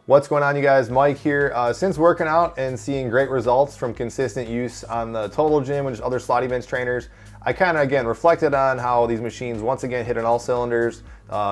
What's going on, you guys? Mike here. Since working out and seeing great results from consistent use on the Total Gym and just other slotty bench trainers, I kind of, again, reflected on how these machines once again hit on all cylinders.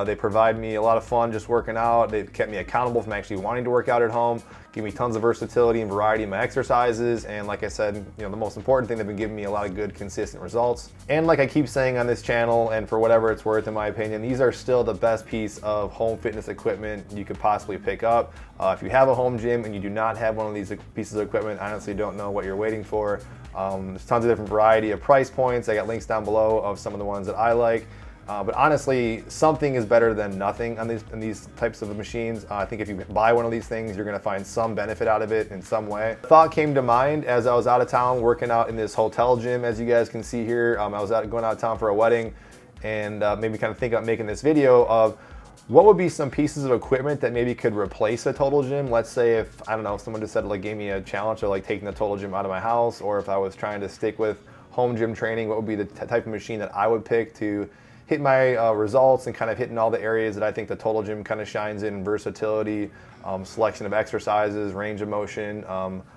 They provide me a lot of fun just working out. They've kept me accountable from actually wanting to work out at home, give me tons of versatility and variety in my exercises, and like I said, the most important thing, they've been giving me a lot of good, consistent results. And like I keep saying on this channel, and for whatever it's worth, in my opinion, these are still the best piece of home fitness equipment you could possibly pick up. If you have a home gym and you do not have one of these pieces of equipment, I honestly don't know what you're waiting for. There's tons of different variety of price points. I got links down below of some of the ones that I like. But honestly, something is better than nothing on these types of machines. I think if you buy one of these things, you're gonna find some benefit out of it in some way. A thought came to mind as I was out of town working out in this hotel gym, as you guys can see here. I was going out of town for a wedding, and made me kind of think about making this video of what would be some pieces of equipment that maybe could replace a Total Gym. Let's say if, I don't know, if someone just said, like, gave me a challenge of like taking the Total Gym out of my house, or if I was trying to stick with home gym training, what would be the type of machine that I would pick to hit my results and kind of hitting all the areas that I think the Total Gym kind of shines in: versatility, selection of exercises, range of motion,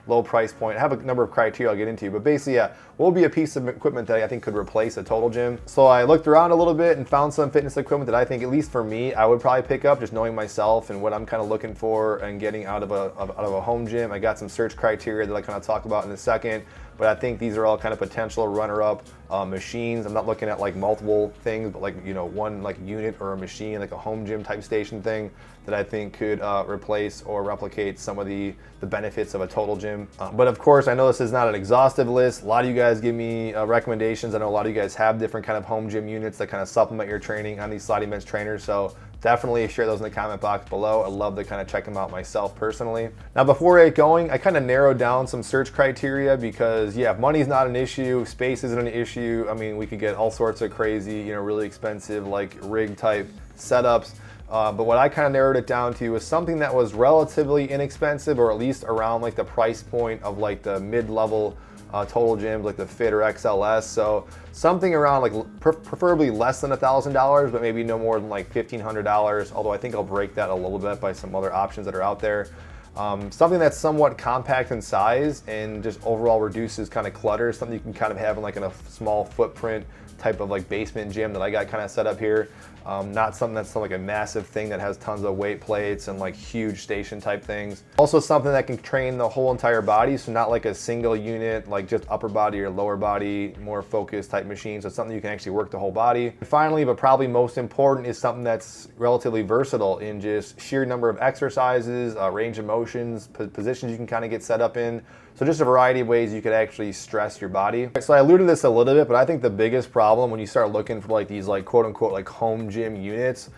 low price point. I have a number of criteria I'll get into, but basically, yeah, what would be a piece of equipment that I think could replace a Total Gym? So I looked around a little bit and found some fitness equipment that I think, at least for me, I would probably pick up, just knowing myself and what I'm kind of looking for and getting out of a home gym. I got some search criteria that I kind of talk about in a second, but I think these are all kind of potential runner-up machines. I'm not looking at like multiple things, but like, one like unit or a machine, like a home gym type station thing that I think could replace or replicate some of the benefits of a Total Gym. But of course, I know this is not an exhaustive list. A lot of you guys give me recommendations. I know a lot of you guys have different kind of home gym units that kind of supplement your training on these slotty bench trainers. So definitely share those in the comment box below. I'd love to kind of check them out myself personally. Now, before I get going, I kind of narrowed down some search criteria because, yeah, if money's not an issue, space isn't an issue. I mean, we could get all sorts of crazy, really expensive, like rig type setups. But what I kind of narrowed it down to was something that was relatively inexpensive, or at least around like the price point of like the mid-level Total Gyms, like the Fit or XLS. So something around like preferably less than $1,000, but maybe no more than like $1,500. Although I think I'll break that a little bit by some other options that are out there. Something that's somewhat compact in size and just overall reduces kind of clutter. Something you can kind of have in like in a small footprint type of like basement gym that I got kind of set up here. Not something that's like a massive thing that has tons of weight plates and like huge station type things. Also something that can train the whole entire body, so not like a single unit, like just upper body or lower body, more focused type machine. So it's something you can actually work the whole body. And finally, but probably most important, is something that's relatively versatile in just sheer number of exercises, range of motions, positions you can kind of get set up in. So just a variety of ways you could actually stress your body. So I alluded to this a little bit, but I think the biggest problem when you start looking for like these like quote unquote like home gym units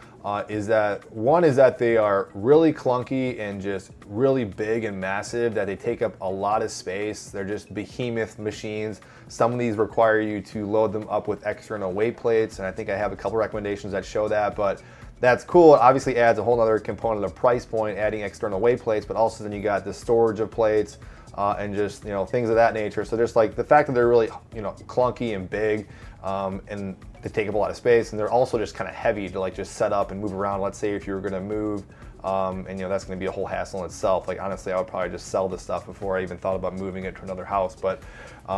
is that one is that they are really clunky and just really big and massive, that they take up a lot of space. They're just behemoth machines. Some of these require you to load them up with external weight plates, and I think I have a couple recommendations that show that, but that's cool. It obviously adds a whole other component of price point, adding external weight plates, but also then you got the storage of plates, and just things of that nature. So just like the fact that they're really clunky and big, and they take up a lot of space, and they're also just kind of heavy to like just set up and move around. Let's say if you were going to move, and that's going to be a whole hassle in itself. Like honestly, I would probably just sell this stuff before I even thought about moving it to another house. But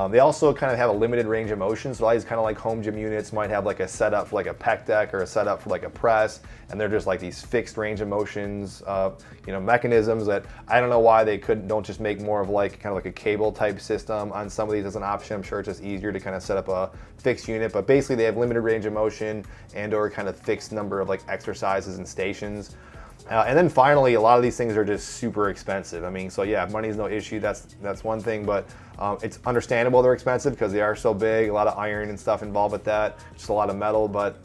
they also kind of have a limited range of motion. So all these kind of like home gym units might have like a setup for like a pec deck or a setup for like a press, and they're just like these fixed range of motions, mechanisms that I don't know why they don't just make more of like kind of like a cable type system on some of these as an option. I'm sure it's just easier to kind of set up a fixed unit, but basically they have limited range of motion and or kind of fixed number of like exercises and stations. And then finally, a lot of these things are just super expensive. I mean, so yeah, money is no issue. That's one thing, but it's understandable they're expensive because they are so big. A lot of iron and stuff involved with that. Just a lot of metal, but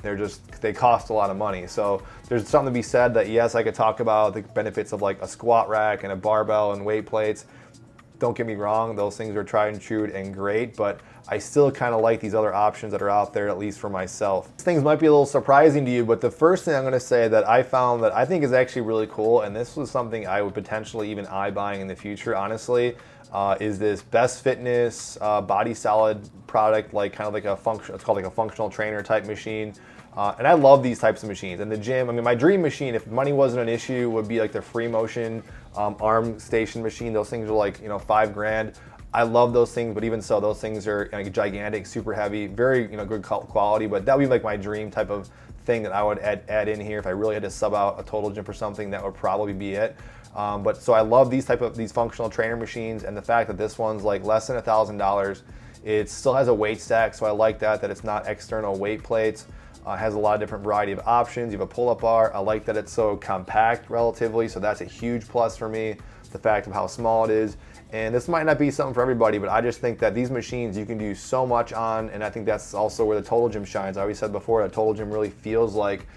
they cost a lot of money. So there's something to be said that yes, I could talk about the benefits of like a squat rack and a barbell and weight plates. Don't get me wrong, those things are tried and true and great, but I still kind of like these other options that are out there, at least for myself. These things might be a little surprising to you, but the first thing I'm gonna say that I found that I think is actually really cool, and this was something I would potentially even eye buying in the future, honestly, is this Best Fitness Body Solid product, like kind of like it's called like a functional trainer type machine. And I love these types of machines. In the gym, I mean, my dream machine, if money wasn't an issue, would be like the Free Motion arm station machine. Those things are like, you know, $5,000. I love those things, but even so, those things are like gigantic, super heavy, very, you know, good quality. But that would be like my dream type of thing that I would add in here if I really had to sub out a Total Gym for something. That would probably be it. But so I love these functional trainer machines, and the fact that this one's like less than $1,000. It still has a weight stack, so I like that it's not external weight plates. Has a lot of different variety of options. You have a pull-up bar. I like that it's so compact relatively, so that's a huge plus for me. The fact of how small it is. And this might not be something for everybody, but I just think that these machines you can do so much on, and I think that's also where the Total Gym shines. I always said before, that Total Gym really feels like,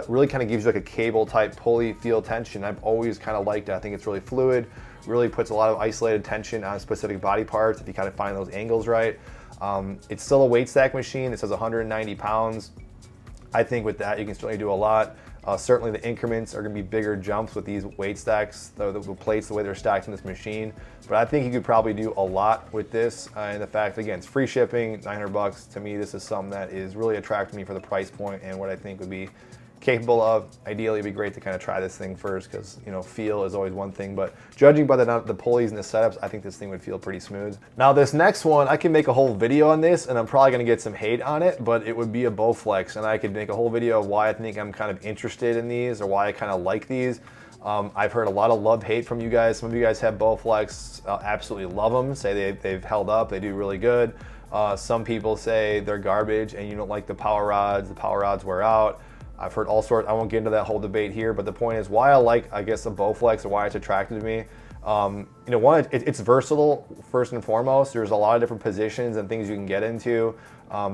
really kind of gives you like a cable type pulley feel tension. I've always kind of liked it. I think it's really fluid, really puts a lot of isolated tension on specific body parts if you kind of find those angles right. It's still a weight stack machine. It says 190 pounds. I think with that, you can certainly do a lot. Certainly the increments are gonna be bigger jumps with these weight stacks, the plates, the way they're stacked in this machine. But I think you could probably do a lot with this. And the fact, again, it's free shipping, $900. To me, this is something that is really attracting me for the price point and what I think would be capable of. Ideally, it'd be great to kind of try this thing first because, you know, feel is always one thing, but judging by the pulleys and the setups, I think this thing would feel pretty smooth. Now this next one, I can make a whole video on this, and I'm probably gonna get some hate on it, but it would be a Bowflex, and I could make a whole video of why I think I'm kind of interested in these or why I kind of like these. I've heard a lot of love-hate from you guys. Some of you guys have Bowflex, absolutely love them, say they've held up, they do really good. Some people say they're garbage and you don't like the power rods wear out. I've heard all sorts. I won't get into that whole debate here, but the point is why I like, I guess, the Bowflex or why it's attractive to me. You know, one, it's versatile first and foremost. There's a lot of different positions and things you can get into.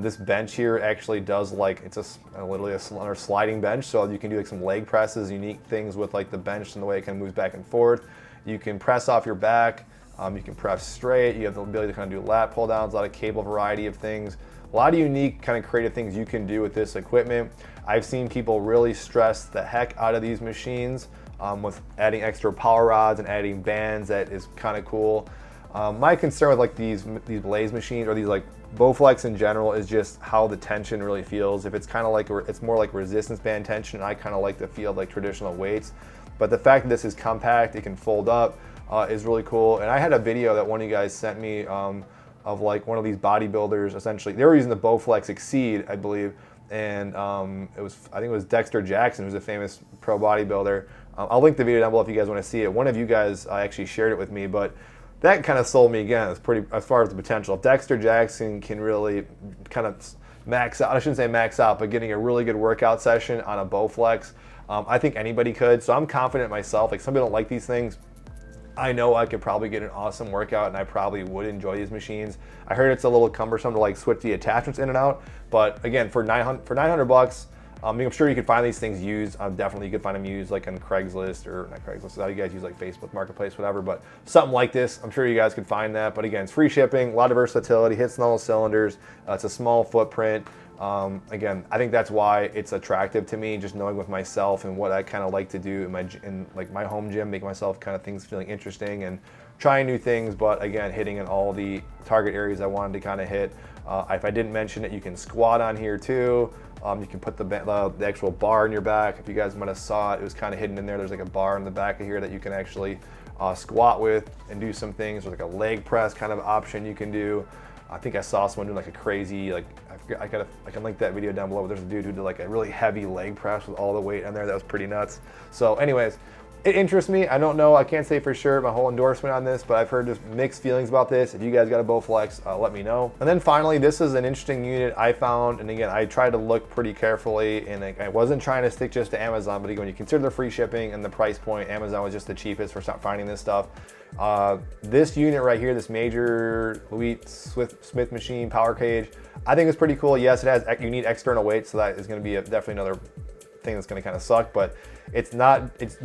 This bench here actually does like, it's literally a sliding bench, so you can do like some leg presses, unique things with like the bench and the way it kind of moves back and forth. You can press off your back. You can press straight. You have the ability to kind of do lat pull downs, a lot of cable variety of things. A lot of unique kind of creative things you can do with this equipment. I've seen people really stress the heck out of these machines with adding extra power rods and adding bands. That is kind of cool. My concern with like these Blaze machines or these like Bowflex in general is just how the tension really feels. If it's kind of like, it's more like resistance band tension, and I kind of like the feel of like traditional weights. But the fact that this is compact, it can fold up, is really cool. And I had a video that one of you guys sent me of like one of these bodybuilders. Essentially, they were using the Bowflex Exceed, I believe, and I think it was Dexter Jackson, who's a famous pro bodybuilder. I'll link the video down below if you guys want to see it. One of you guys actually shared it with me, but that kind of sold me again. It's pretty, as far as the potential. If Dexter Jackson can really kind of max out, I shouldn't say max out, but getting a really good workout session on a Bowflex, I think anybody could. So I'm confident myself. Like, some people don't like these things. I know I could probably get an awesome workout, and I probably would enjoy these machines. I heard it's a little cumbersome to like switch the attachments in and out, but again, for $900, I'm sure you could find these things used. Definitely you could find them used like on Craigslist, or not Craigslist, how you guys use like Facebook Marketplace, whatever, but something like this, I'm sure you guys could find that. But again, it's free shipping, a lot of versatility, hits on all cylinders. It's a small footprint. Again, I think that's why it's attractive to me, just knowing with myself and what I kind of like to do in my home gym, make myself kind of things feeling interesting and trying new things, but again, hitting in all the target areas I wanted to kind of hit. If I didn't mention it, you can squat on here too. You can put the actual bar in your back. If you guys might have saw it, it was kind of hidden in there. There's like a bar in the back of here that you can actually squat with and do some things. There's like a leg press kind of option you can do. I think I saw someone doing like a crazy, like, I can link that video down below, but there's a dude who did like a really heavy leg press with all the weight in there. That was pretty nuts. So anyways, it interests me. I don't know, I can't say for sure my whole endorsement on this, but I've heard just mixed feelings about this. If you guys got a Bowflex, let me know. And then finally, this is an interesting unit I found. And again, I tried to look pretty carefully, and I wasn't trying to stick just to Amazon, but again, when you consider the free shipping and the price point, Amazon was just the cheapest for finding this stuff. This unit right here, this Major Elite Smith machine power cage, I think it's pretty cool. Yes, it has, you need external weight, so that is going to be definitely another thing that's going to kind of suck, but it's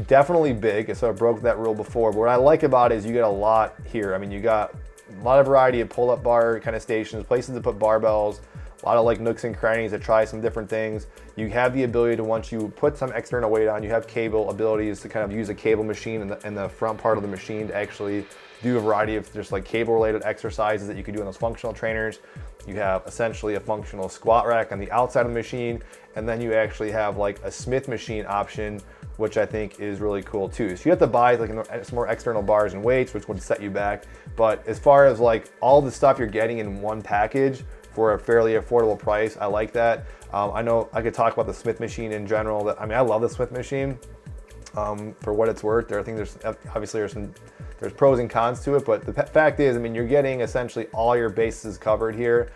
definitely big. So I broke that rule before, but what I like about it is you get a lot here. I mean, you got a lot of variety of pull-up bar kind of stations, places to put barbells, a lot of like nooks and crannies to try some different things. You have the ability to, once you put some external weight on, you have cable abilities to kind of use a cable machine in the front part of the machine to actually do a variety of just like cable related exercises that you can do on those functional trainers. You have essentially a functional squat rack on the outside of the machine, and then you actually have like a Smith machine option, which I think is really cool too. So you have to buy like some more external bars and weights, which would set you back. But as far as like all the stuff you're getting in one package for a fairly affordable price, I like that. I know I could talk about the Smith machine in general. I love the Smith machine for what it's worth. I think there's obviously there's pros and cons to it, but the fact is, I mean, you're getting essentially all your bases covered here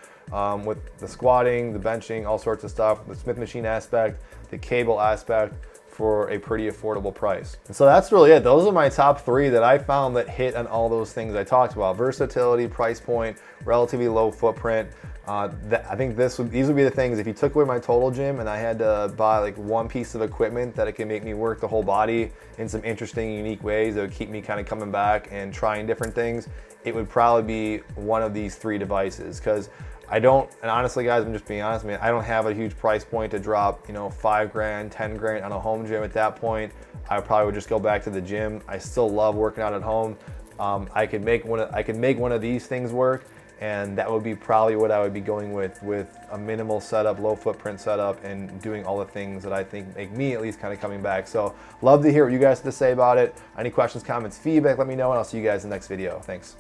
with the squatting, the benching, all sorts of stuff, the Smith machine aspect, the cable aspect, for a pretty affordable price. And so that's really it. Those are my top 3 that I found that hit on all those things I talked about: versatility, price point, relatively low footprint. I think these would be the things, if you took away my total gym and I had to buy like one piece of equipment that it can make me work the whole body in some interesting, unique ways that would keep me kind of coming back and trying different things, it would probably be one of these 3 devices. Because I don't, and honestly guys, I'm just being honest, man, I don't have a huge price point to drop, you know, 5 grand, 10 grand on a home gym. At that point, I probably would just go back to the gym. I still love working out at home. I could make one of these things work, and that would be probably what I would be going with a minimal setup, low footprint setup, and doing all the things that I think make me at least kind of coming back. So love to hear what you guys have to say about it. Any questions, comments, feedback, let me know, and I'll see you guys in the next video. Thanks.